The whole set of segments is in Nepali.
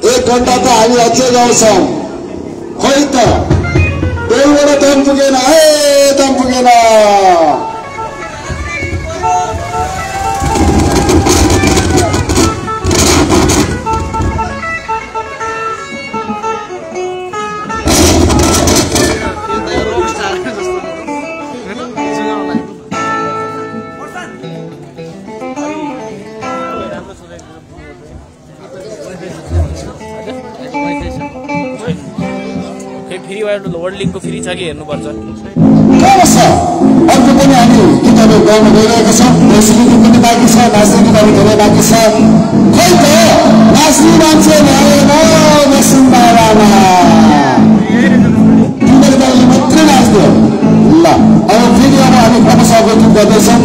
एक घंटा त हामी अझै गाउँछौं खोइ त बेलबाट दम पुगेन दम पुगेन वर्ल्डिङ को फ्री छ कि हेर्नु पर्छ अर्को पनि हामी किताबले गाउन गइरहेका छौं रेसिपी पनि बाँकी छ नाच्ने किताबले धेरै बाँकी छ खोइ त नाच्ने मान्छे भएन वसुन्धरामा तिमीहरूले मात्रै नाच्दियो ल अब फेरि अब हामी क्रमशः अग्रगति गर्दैछौँ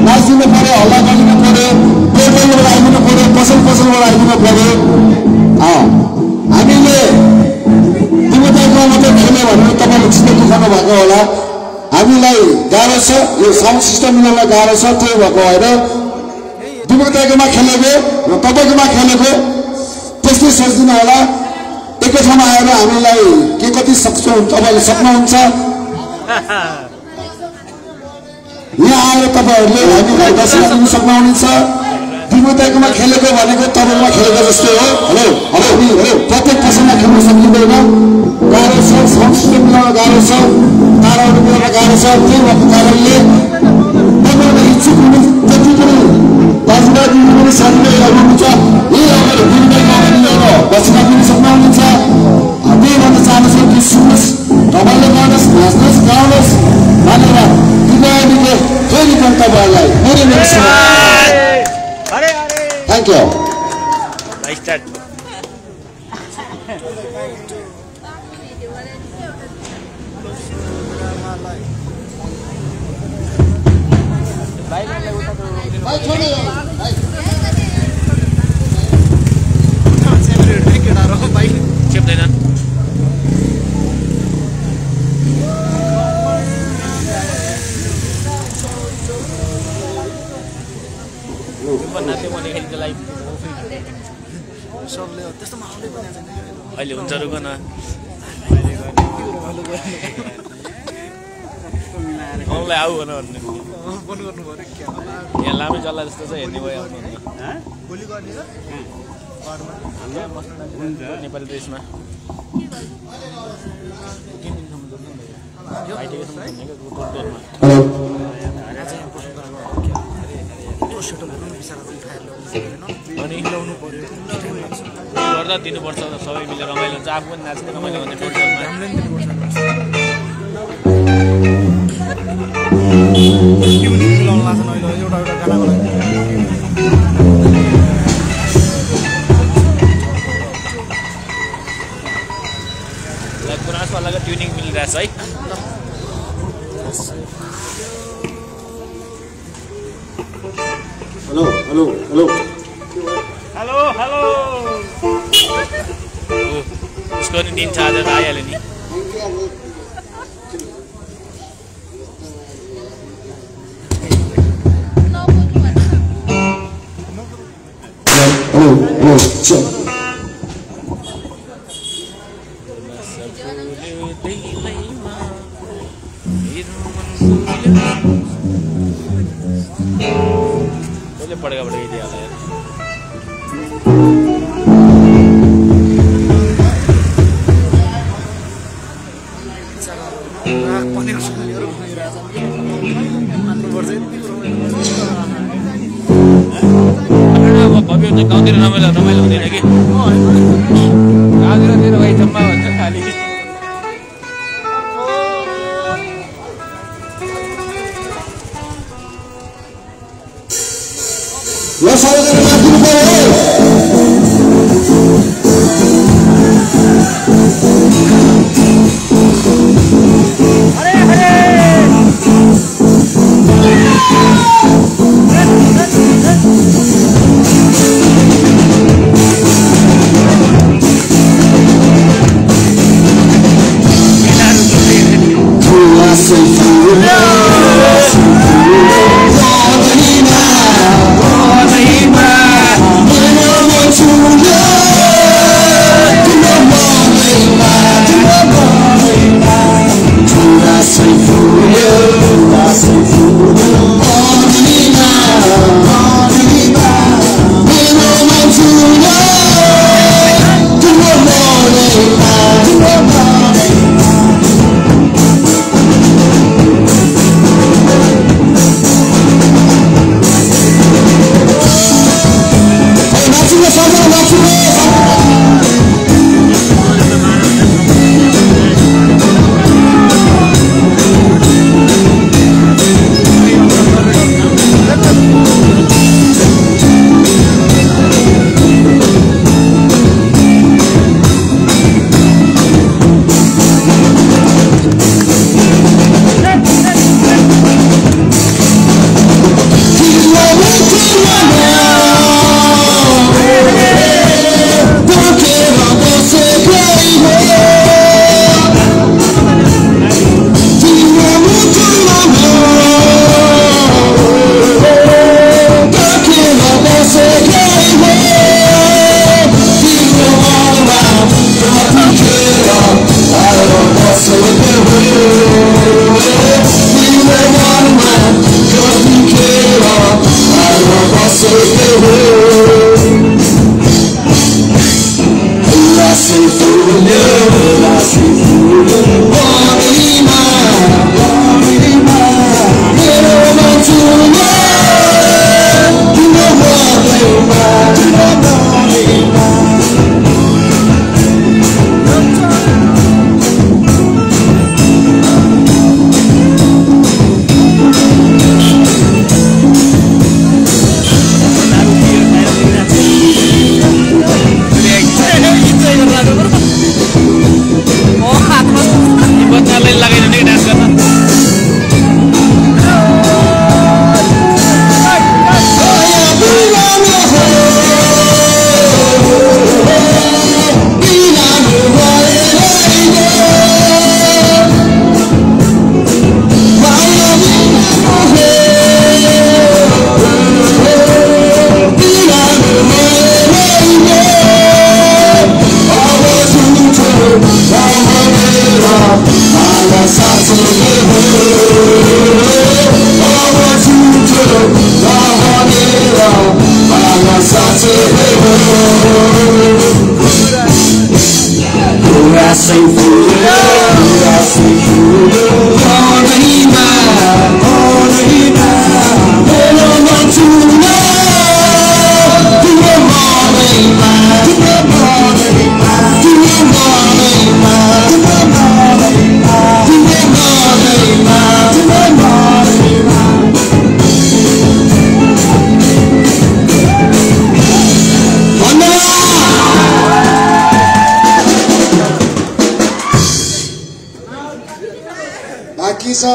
नाच्दिनु पर्यो हल्ला गरिदिनु पर्यो टेबलबाट आइदिनु पर्यो पसलबाट आइदिनु पर्यो हामीले तिमीहरूको मात्रै खेल्ने भनेर तपाईँले चित्त दुखाउनु भएको होला हामीलाई गाह्रो छ यो साउन्ड सिस्टम मिलाउन गाह्रो छ त्यही भएको होइन तिमीको विमलताकोमा खेलेको र तपाईँकोमा खेलेको त्यस्तै सोच्दिनु होला। एकै ठाउँमा आएर हामीलाई के कति सक्छौँ तपाईँले सक्नुहुन्छ। यहाँ आएर तपाईँहरूले हामीलाई दर्शन दिन सक्नुहुनेछ। विमलताकोमा खेलेको भनेको तपाईँकोमा खेलेको जस्तै हो। हेलो हेलो हेलो प्रत्येक पसलमा खेल्न सकिँदैन, गाह्रो छ, संस्कृति मिलाउन गाह्रो छ, ताराहरू मिलाउन गाह्रो छ। त्यही भएको कारणले तपाईँलाई इच्छुक हुने जति पनि दाजुभाइ दिदीबहिनी साथीभाइहरू हुनुहुन्छ यही अगाडि विमलताको अगाडि ल्याएर बस्न पनि सक्नुहुनेछ। त्यही भन्न चाहन्छु कि सुन्नुहोस्, तपाईँले गर्नुहोस्, नाच्नुहोस्, गाउनुहोस् भनेर दिदीबहिनीले फेरि पनि तपाईँहरूलाई मेरो थ्याङ्क यू। चेप्दैन अहिले हुन्छ रुक न आउलाई आऊ भन यहाँ लामै जल्ला जस्तो छ हेर्ने भयो आउनु नेपाली देशमा अनि गर्दा दिनुपर्छ सबै मिलेर रमाइलो हुन्छ। आफू पनि नाच्ने रमाइलो गर्ने गुनासवालाको ट्युनिङ मिलिरहेछ है। Hello hello hello hello hello उसको नि दिन छ आज त आइहाल्यो नि। हेलो हेलो पड़ेगा बड़े यार गाउँतिर रमाइलो रमाइलो हुँदैन कि गाउँतिर तेरो भाइ जम्मा भन्छ खालि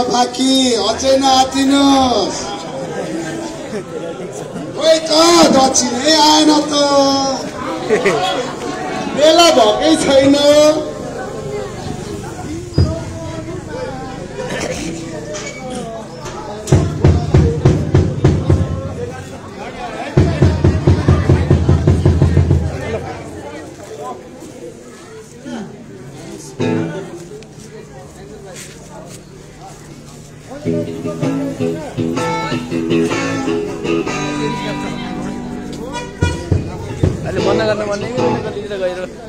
बाँकी अझै नआतिनुहोस् खोइ त दक्षिणै आएन त बेला भएकै छैन अहिले बन्द गर्न भन्ने कतितिर गएर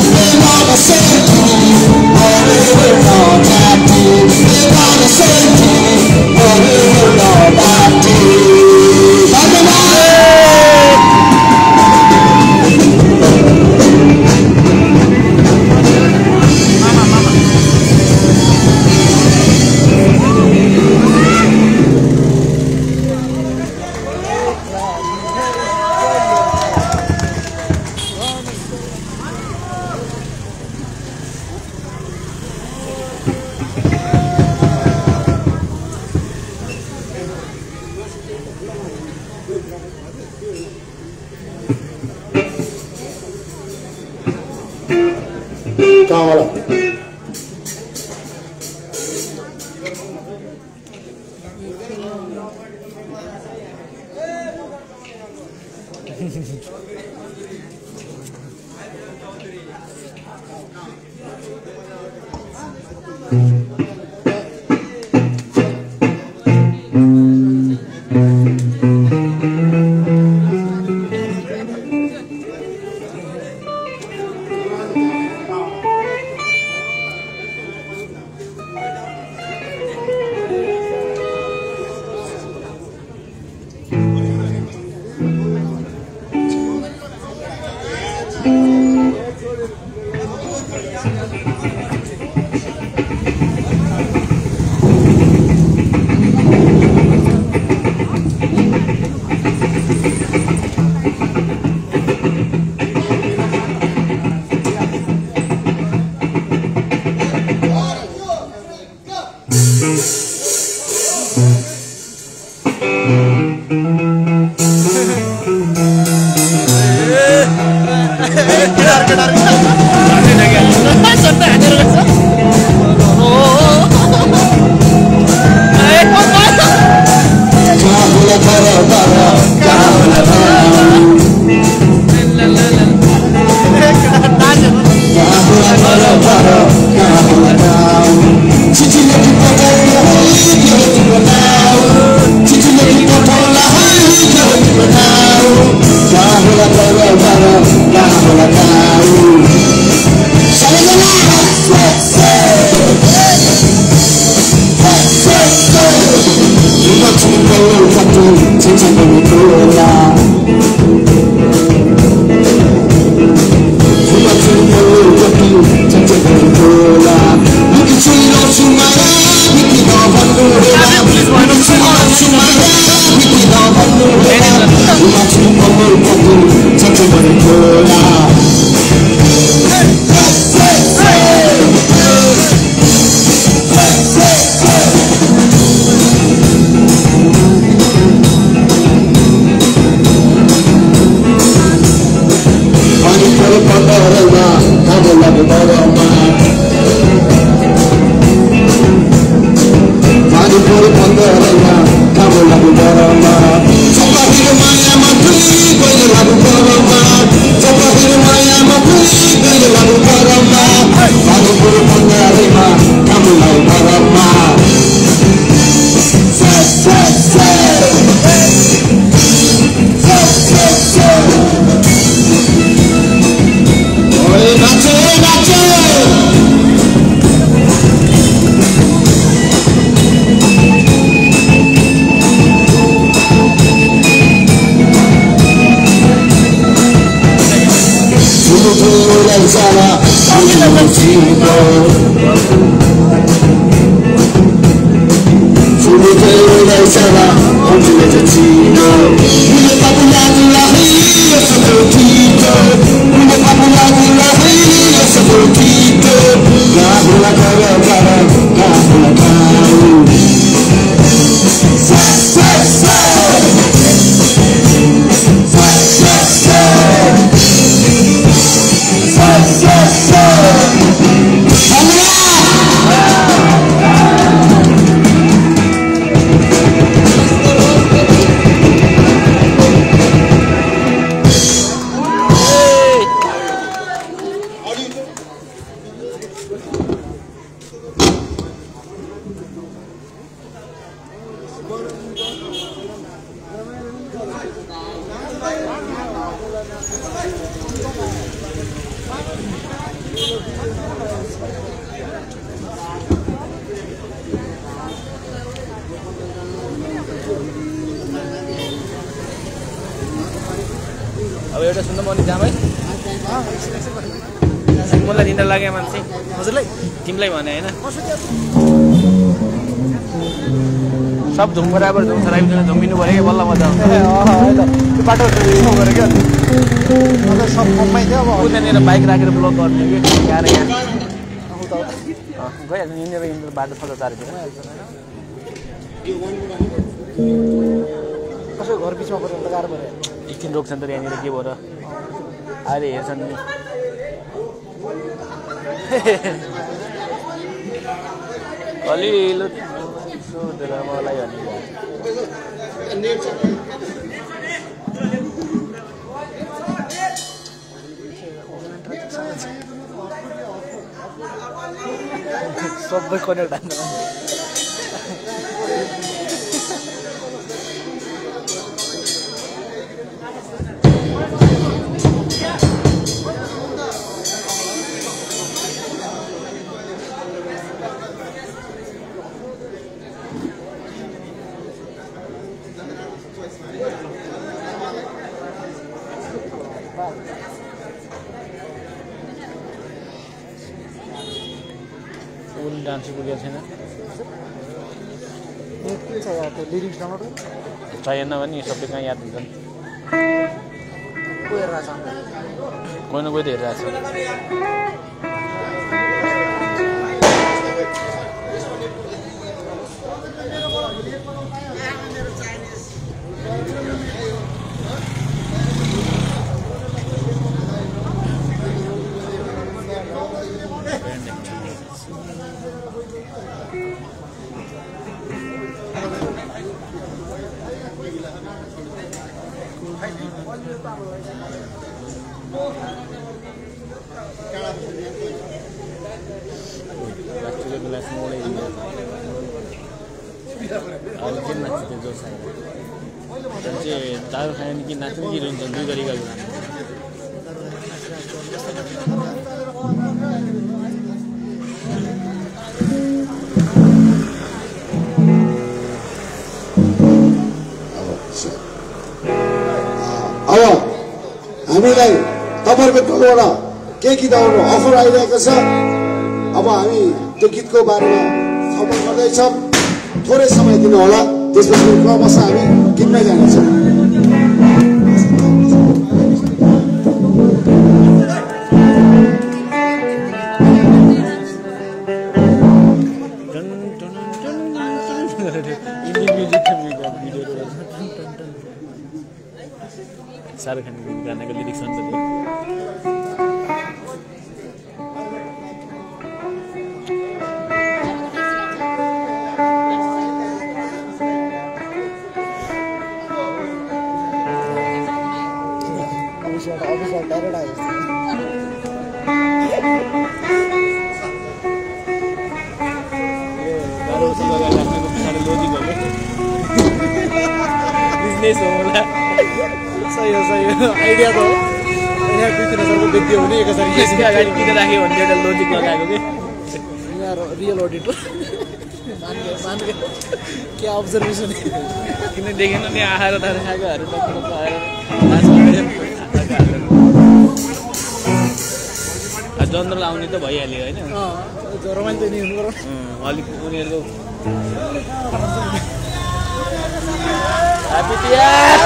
They कहाँबाट अब एउटा सुन्नु मन जामै मलाई निन्द्रा लाग्यो मान्छे हजुरलाई तिमीलाई भने हैन सब धुम बराबर धुम सराइबिन धुमिनु पर्यो बल्ल मजा आउँछ हैन त्यो बाटो स्लो गरे के अन्त सब कममै थियो अब उतानेर बाइक राखेर ब्लक गर्ने के गाह्रो यहाँ गइहाल्छ यिनीहरु बाटो छ त चारतिर कसो घर बिचमा परेर गाह्रो पर्यो एकछिन रोक्छन् त यहाँनिर के भएर अहिले हेर्छन् नि अलिलो सोधेर मलाई अनि सबै कनेक्ट हान्न डान्स पुगेको छैन चाहिएन भने सबै कहाँ याद हुन्छन् कोही न कोही त हेरिरहेको छ दारू खाने कि नाच्ने कि रुन्छन् दुई गरीका कुरा अब हामीलाई तपाईँहरूको तलबाट के गीतहरू अफर आइरहेको छ अब हामी त्यो गीतको बारेमा छलफल गर्दैछौँ थोरै समय दिनु होला त्यसपछि क्रमशः हामी गीतमै जानेछौँ शाहरुख खानको गानाको लिरिक्स हुन्छ बिजनेस हो होला सही हो आइडिया त हो यहाँ 2000को व्यक्ति हो भने 1000 यसको अगाडि किन राख्यो भन्ने एउटा लोजिक लगाएको के यहाँ रियल अडिट मान्ने के अब्जर्भेसन किन देखेन नि आएर त खाएकोहरू त जनरल आउने त भइहाल्यो होइन रमाइलो नि हुनु अलिक उनीहरूको Happy Tiar!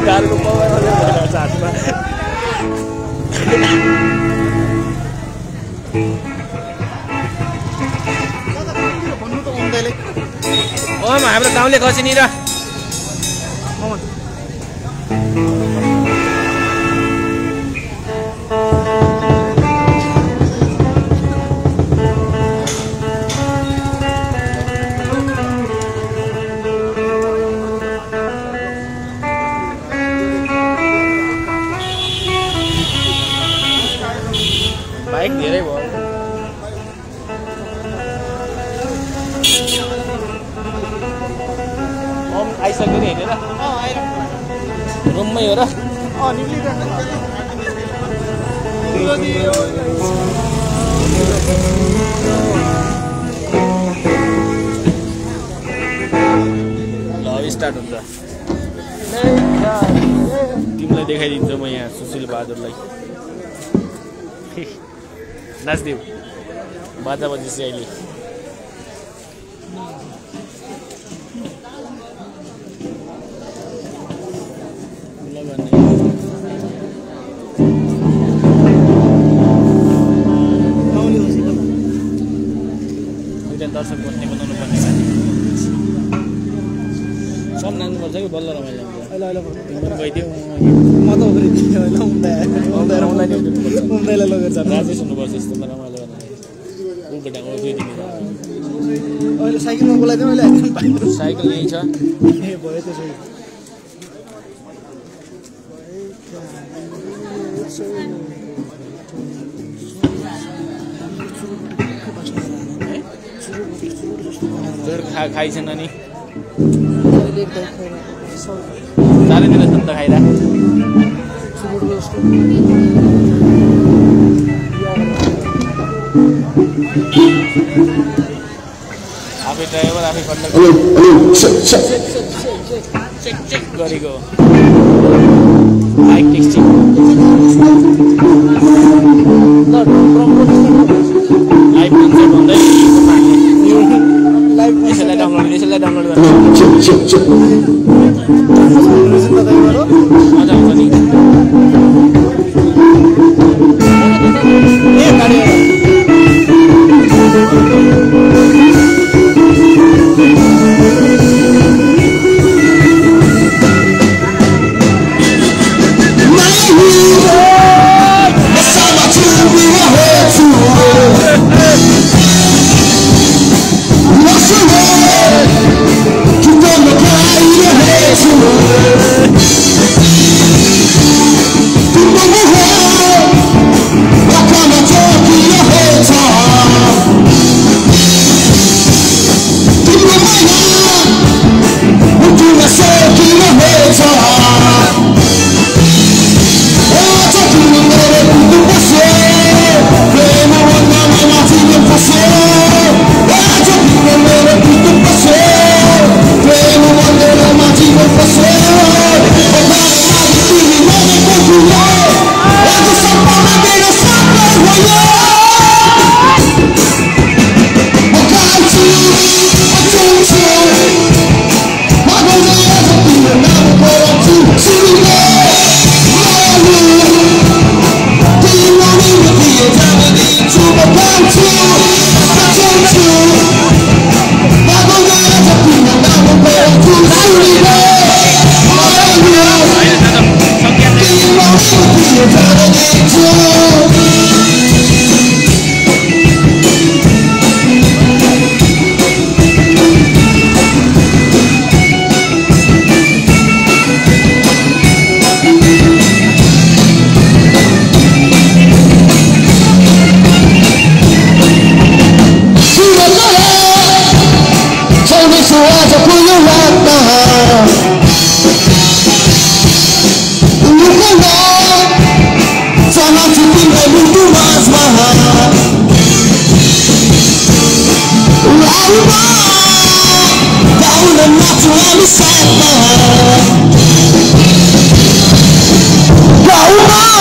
Taruh bawah ada saatnya. Oh, mah हाम्रो गाउँले खसी नि र बाइक धेरै भयो आइसक्यो नि हेरेर रुममै हो र ल स्टार्ट हुन्छ तिमीलाई देखाइदिन्छु म यहाँ सुशील बहादुरलाई नाच्दिउ बाजा बजेपछि अहिले दर्शक बस्ने बनाउनु पर्ने साथी सब नाग्नुपर्छ कि बल्ल रमाइलो हुन्छ अहिले गइदिउँ म त उब्रिदिएँ होइन उम्दाइलाई लगेर जानु राजेश हुनुपर्छ यस्तोमा रमाइलो गर्न उल्टा दुई दिन अहिले साइकलमा बोलाइदिउँ अहिले साइकल यहीँ छ ए भयो त्यसो खाइछन् अनि चालैतिर छन् त खाइरा आफै ड्राइभर आफै कन्डक्टर चेक चेक गरेको बाइक टेक्स्टिङ लाइभ कन्सर्ट भन्दै यसैलाई डाउनलोड गर्नु मजा आउँछ नि Wow!